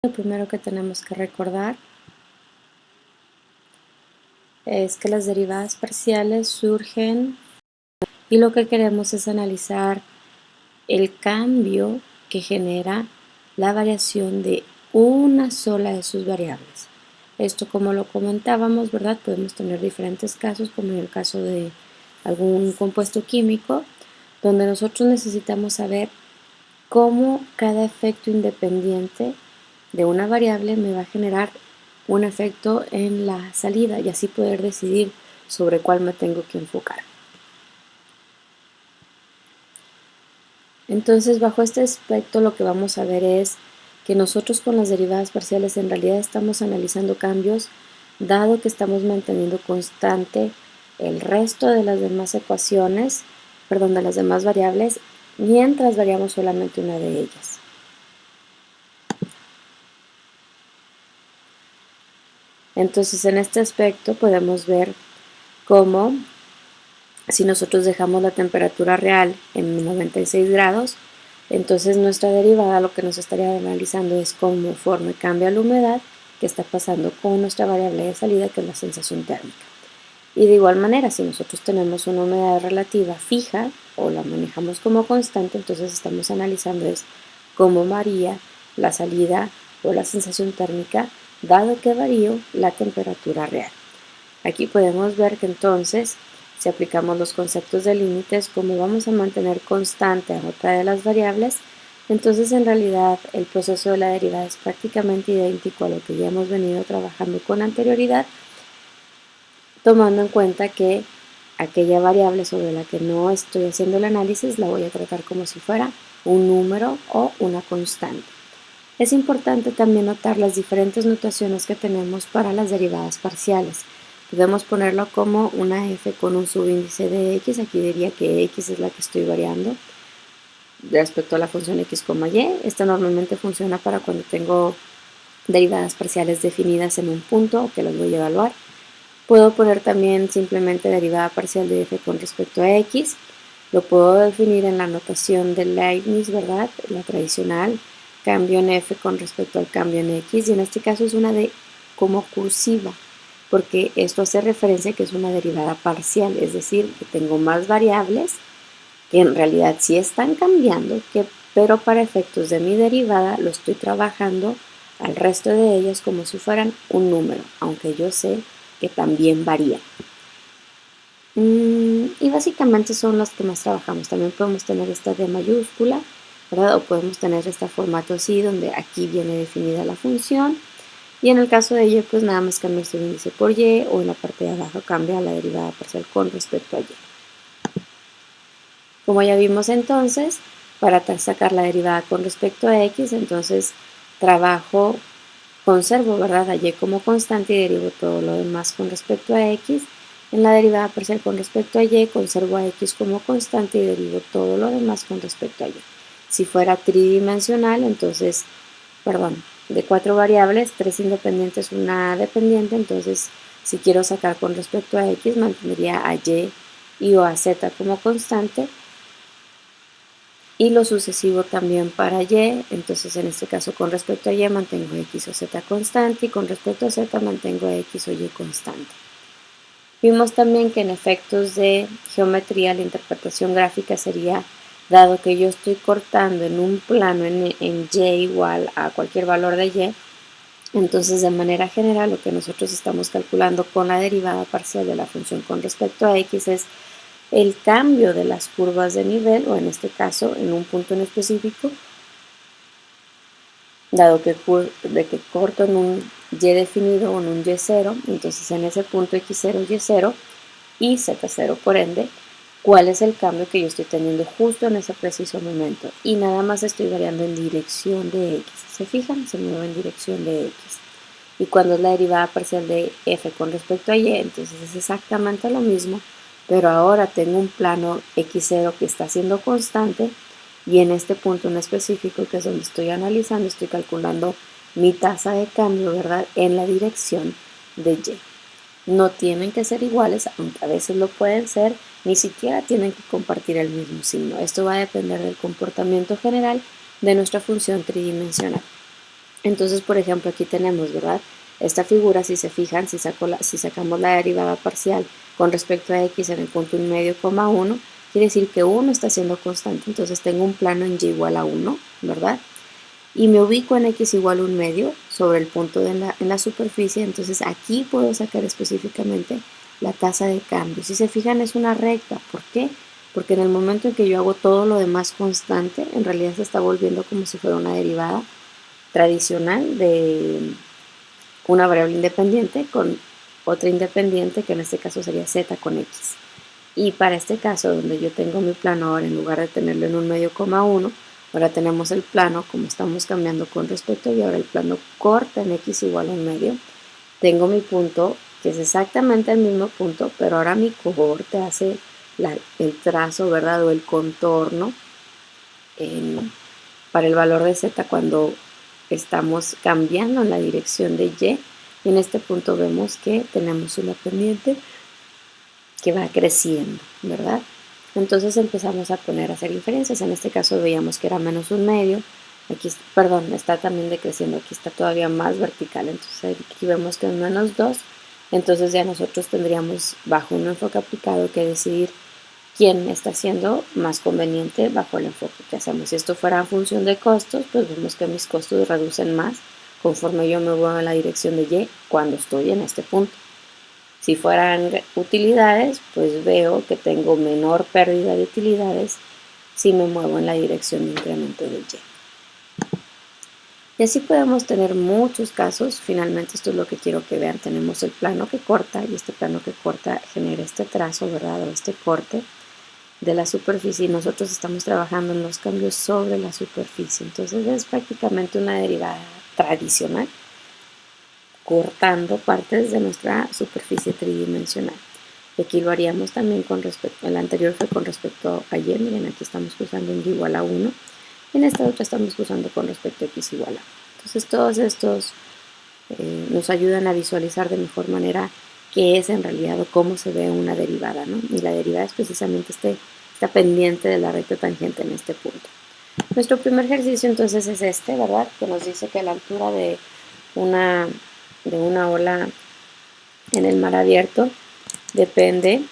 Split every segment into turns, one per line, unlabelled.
Lo primero que tenemos que recordar es que las derivadas parciales surgen y lo que queremos es analizar el cambio que genera la variación de una sola de sus variables. Esto, como lo comentábamos, ¿verdad? Podemos tener diferentes casos, como en el caso de algún compuesto químico, donde nosotros necesitamos saber cómo cada efecto independiente de una variable me va a generar un efecto en la salida y así poder decidir sobre cuál me tengo que enfocar. Entonces, bajo este aspecto lo que vamos a ver es que nosotros con las derivadas parciales en realidad estamos analizando cambios, dado que estamos manteniendo constante el resto de las demás ecuaciones, perdón, de las demás variables, mientras variamos solamente una de ellas. Entonces, en este aspecto podemos ver cómo si nosotros dejamos la temperatura real en 96 grados, entonces nuestra derivada lo que nos estaría analizando es conforme cambia la humedad, qué está pasando con nuestra variable de salida, que es la sensación térmica. Y de igual manera, si nosotros tenemos una humedad relativa fija o la manejamos como constante, entonces estamos analizando es cómo varía la salida o la sensación térmica, dado que varío la temperatura real. Aquí podemos ver que entonces, si aplicamos los conceptos de límites, como vamos a mantener constante a otra de las variables, entonces en realidad el proceso de la derivada es prácticamente idéntico a lo que ya hemos venido trabajando con anterioridad, tomando en cuenta que aquella variable sobre la que no estoy haciendo el análisis la voy a tratar como si fuera un número o una constante. Es importante también notar las diferentes notaciones que tenemos para las derivadas parciales. Podemos ponerlo como una f con un subíndice de x, aquí diría que x es la que estoy variando respecto a la función x, y. Esta normalmente funciona para cuando tengo derivadas parciales definidas en un punto que las voy a evaluar. Puedo poner también simplemente derivada parcial de f con respecto a x. Lo puedo definir en la notación de Leibniz, ¿verdad? La tradicional, cambio en f con respecto al cambio en x, y en este caso es una de como cursiva, porque esto hace referencia a que es una derivada parcial, es decir, que tengo más variables que en realidad sí están cambiando, pero para efectos de mi derivada lo estoy trabajando al resto de ellas como si fueran un número, aunque yo sé que también varía. Y básicamente son las que más trabajamos. También podemos tener esta D mayúscula, ¿verdad? O podemos tener este formato así, donde aquí viene definida la función. Y en el caso de Y, pues nada más cambia su índice por Y, o en la parte de abajo cambia la derivada parcial con respecto a Y. Como ya vimos entonces, para sacar la derivada con respecto a X, entonces conservo, ¿verdad?, a Y como constante y derivo todo lo demás con respecto a X. En la derivada parcial con respecto a Y, conservo a X como constante y derivo todo lo demás con respecto a Y. Si fuera tridimensional, entonces, de 4 variables, 3 independientes, una dependiente, entonces si quiero sacar con respecto a X, mantendría a Y o a Z como constante, y lo sucesivo también para Y. Entonces en este caso con respecto a Y mantengo X o Z constante, y con respecto a Z mantengo X o Y constante. Vimos también que en efectos de geometría la interpretación gráfica sería, dado que yo estoy cortando en un plano en Y igual a cualquier valor de Y, entonces de manera general lo que nosotros estamos calculando con la derivada parcial de la función con respecto a X es el cambio de las curvas de nivel, o en este caso en un punto en específico, dado que corto en un Y definido o en un Y0, entonces en ese punto X0, Y0 y Z0 por ende, cuál es el cambio que yo estoy teniendo justo en ese preciso momento, y nada más estoy variando en dirección de X. ¿Se fijan? Se mueve en dirección de X. Y cuando es la derivada parcial de f con respecto a y, entonces es exactamente lo mismo, pero ahora tengo un plano x0 que está siendo constante, y en este punto en específico, que es donde estoy analizando, estoy calculando mi tasa de cambio, ¿verdad?, en la dirección de y. No tienen que ser iguales, aunque a veces lo pueden ser, ni siquiera tienen que compartir el mismo signo. Esto va a depender del comportamiento general de nuestra función tridimensional. Entonces, por ejemplo, aquí tenemos, ¿verdad? Esta figura, si se fijan, si sacamos la derivada parcial con respecto a x en el punto 1 medio, 1, quiere decir que 1 está siendo constante. Entonces tengo un plano en y igual a 1, ¿verdad? Y me ubico en x igual a 1 medio sobre el punto en la superficie. Entonces aquí puedo sacar específicamente la tasa de cambio. Si se fijan, es una recta. ¿Por qué? Porque en el momento en que yo hago todo lo demás constante, en realidad se está volviendo como si fuera una derivada tradicional de una variable independiente con otra independiente, que en este caso sería z con x. Y para este caso, donde yo tengo mi plano ahora, en lugar de tenerlo en 1 medio, 1, ahora tenemos el plano, como estamos cambiando con respecto, y ahora el plano corta en x igual a 1 medio. Tengo mi punto, que es exactamente el mismo punto, pero ahora mi cohorte hace el trazo, ¿verdad? O el contorno para el valor de z cuando estamos cambiando en la dirección de y. Y en este punto vemos que tenemos una pendiente que va creciendo, ¿verdad? Entonces empezamos a hacer inferencias. En este caso veíamos que era menos 1 medio. Aquí, perdón, está también decreciendo. Aquí está todavía más vertical. Entonces aquí vemos que es menos 2. Entonces ya nosotros tendríamos, bajo un enfoque aplicado, que decidir quién está siendo más conveniente bajo el enfoque que hacemos. Si esto fuera en función de costos, pues vemos que mis costos reducen más conforme yo me voy en la dirección de y cuando estoy en este punto. Si fueran utilidades, pues veo que tengo menor pérdida de utilidades si me muevo en la dirección de incremento de y. Y así podemos tener muchos casos. Finalmente esto es lo que quiero que vean. Tenemos el plano que corta y este plano que corta genera este trazo, ¿verdad? O este corte de la superficie y nosotros estamos trabajando en los cambios sobre la superficie. Entonces es prácticamente una derivada tradicional cortando partes de nuestra superficie tridimensional. Y aquí lo haríamos también con respecto, el anterior fue con respecto a y, miren aquí estamos usando en y igual a 1, y en esta otra estamos usando con respecto a x igual a 1. Entonces todos estos nos ayudan a visualizar de mejor manera qué es en realidad o cómo se ve una derivada, ¿no? Y la derivada es precisamente esta pendiente de la recta tangente en este punto. Nuestro primer ejercicio entonces es este, ¿verdad? Que nos dice que la altura de una ola en el mar abierto depende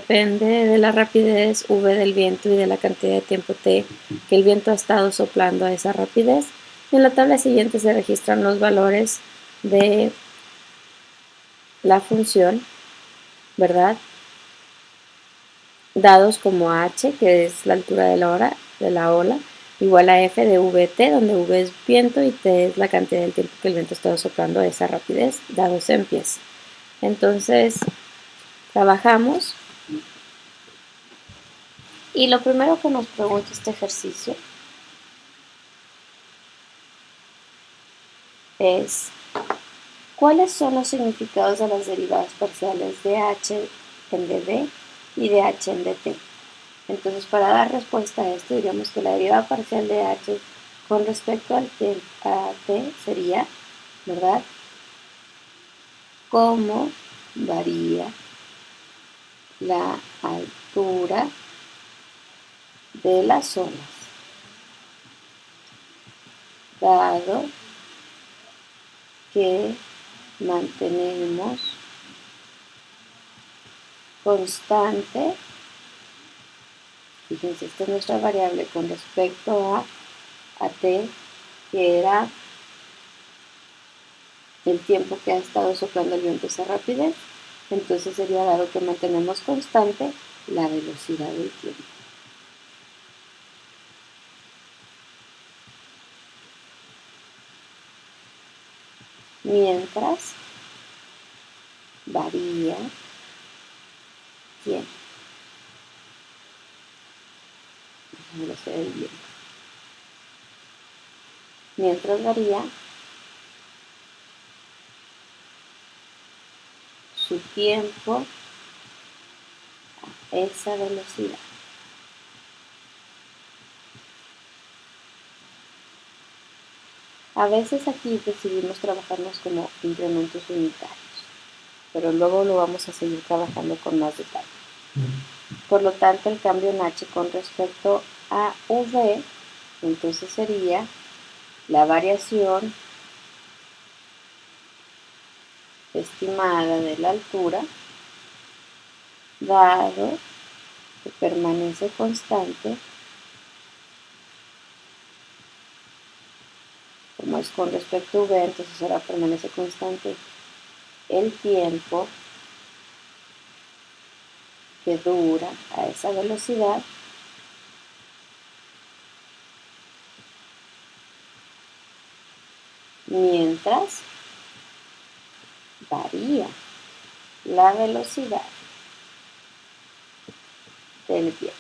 de la rapidez v del viento y de la cantidad de tiempo t que el viento ha estado soplando a esa rapidez. Y en la tabla siguiente se registran los valores de la función, ¿verdad? Dados como h, que es la altura de la ola, igual a f de vt, donde v es viento y t es la cantidad del tiempo que el viento ha estado soplando a esa rapidez, dados en pies. Entonces, trabajamos. Y lo primero que nos pregunta este ejercicio es ¿cuáles son los significados de las derivadas parciales de h en dv y de h en dt? Entonces, para dar respuesta a esto, diríamos que la derivada parcial de h con respecto a t sería, ¿verdad? ¿Cómo varía la altura de las olas? Dado que mantenemos constante, fíjense, esta es nuestra variable con respecto a t, que era el tiempo que ha estado soplando el viento a esa rapidez. Entonces sería, dado que mantenemos constante, la velocidad del tiempo. Mientras varía ¿quién? La velocidad del viento. Mientras varía su tiempo a esa velocidad. A veces aquí decidimos trabajarnos como incrementos unitarios, pero luego lo vamos a seguir trabajando con más detalle. Por lo tanto, el cambio en H con respecto a V, entonces sería la variación estimada de la altura, dado que permanece constante, como es con respecto a V, entonces ahora permanece constante el tiempo que dura a esa velocidad mientras varía la velocidad del viento.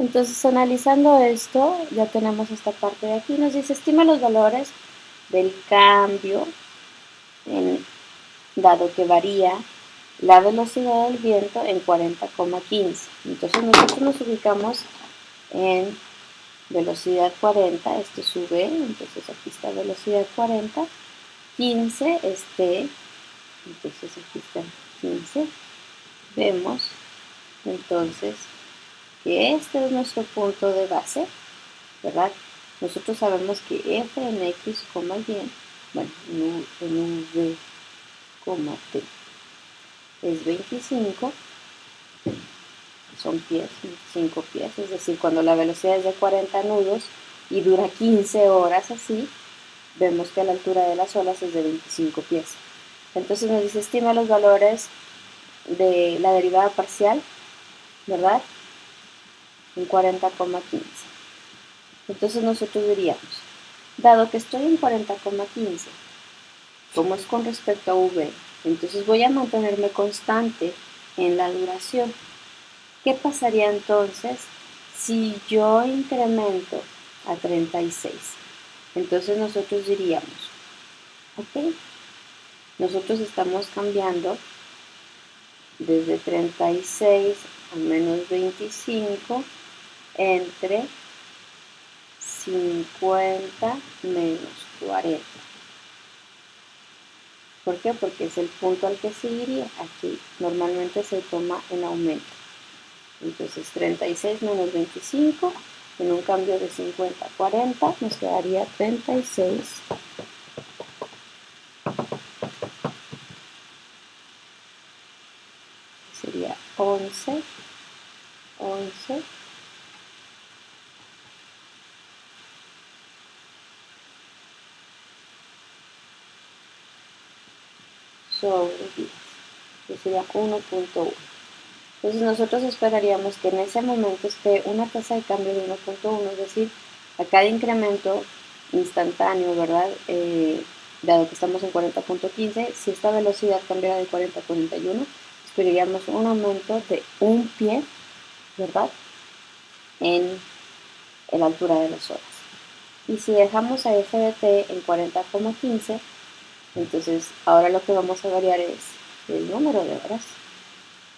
Entonces, analizando esto, ya tenemos esta parte de aquí. Nos dice, estima los valores del cambio, dado que varía la velocidad del viento en 40,15. Entonces, nosotros nos ubicamos en velocidad 40, este sube, entonces aquí está velocidad 40, 15 entonces aquí está 15. Vemos entonces que este es nuestro punto de base, ¿verdad? Nosotros sabemos que f en x, y, bueno, en v, t, es 25, son pies, 25 pies, es decir, cuando la velocidad es de 40 nudos y dura 15 horas así, vemos que la altura de las olas es de 25 pies. Entonces nos dice, estima los valores de la derivada parcial, ¿verdad? En 40,15. Entonces nosotros diríamos, dado que estoy en 40,15, como es con respecto a V, entonces voy a mantenerme constante en la duración. ¿Qué pasaría entonces si yo incremento a 36? Entonces nosotros diríamos, ok, nosotros estamos cambiando desde 36 a menos 25 entre 50 menos 40. ¿Por qué? Porque es el punto al que seguiría. Aquí normalmente se toma en aumento. Entonces 36 menos 25, en un cambio de 50 a 40, nos quedaría 36 sería 11 sobre 10, que sería 1.1. Entonces nosotros esperaríamos que en ese momento esté una tasa de cambio de 1.1, es decir, a cada incremento instantáneo, ¿verdad? Dado que estamos en 40.15, si esta velocidad cambiara de 40 a 41, esperaríamos un aumento de un pie, ¿verdad? En la altura de las olas. Y si dejamos a f de t en 40,15, entonces ahora lo que vamos a variar es el número de horas.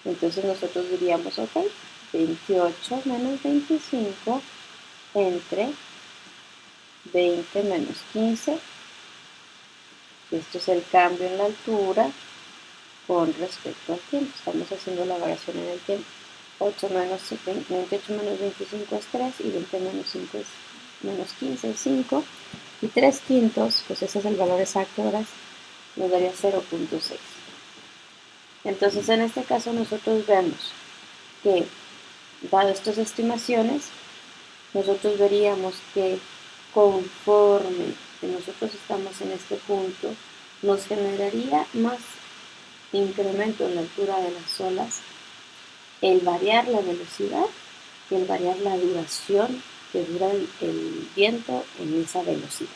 Entonces nosotros diríamos, ok, 28 menos 25 entre 20 menos 15. Esto es el cambio en la altura con respecto al tiempo. Estamos haciendo la variación en el tiempo. 28 menos 25 es 3 y 20 menos 5 es menos 15 es 5. Y 3 quintos, pues ese es el valor exacto, ¿verdad? Nos daría 0.6. Entonces en este caso nosotros vemos que, dado estas estimaciones, nosotros veríamos que conforme que nosotros estamos en este punto, nos generaría más incremento en la altura de las olas el variar la velocidad y el variar la duración que dura el viento en esa velocidad.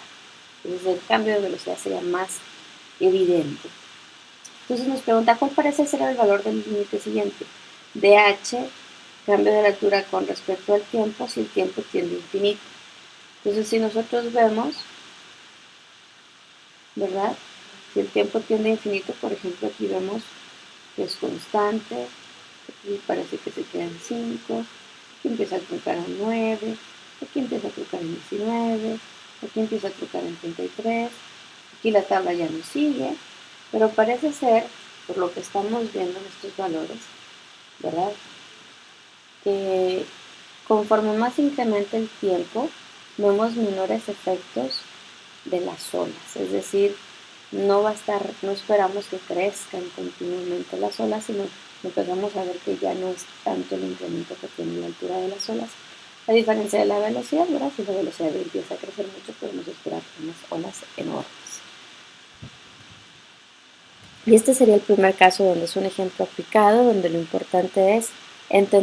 Entonces el cambio de velocidad sería más evidente. Entonces nos pregunta, ¿cuál parece ser el valor del límite siguiente? DH cambio de la altura con respecto al tiempo si el tiempo tiende a infinito. Entonces, si nosotros vemos, ¿verdad? Si el tiempo tiende a infinito, por ejemplo, aquí vemos que es constante, aquí parece que se quedan 5, aquí empieza a trucar en 9, aquí empieza a trucar en 19, aquí empieza a trucar en 33, aquí la tabla ya no sigue, pero parece ser, por lo que estamos viendo en estos valores, ¿verdad? Que conforme más incrementa el tiempo, vemos menores efectos de las olas, es decir, no esperamos que crezcan continuamente las olas, sino empezamos a ver que ya no es tanto el incremento que tiene la altura de las olas, a diferencia de la velocidad, ¿verdad? Si la velocidad empieza a crecer mucho, podemos esperar unas olas enormes. Y este sería el primer caso donde es un ejemplo aplicado, donde lo importante es entender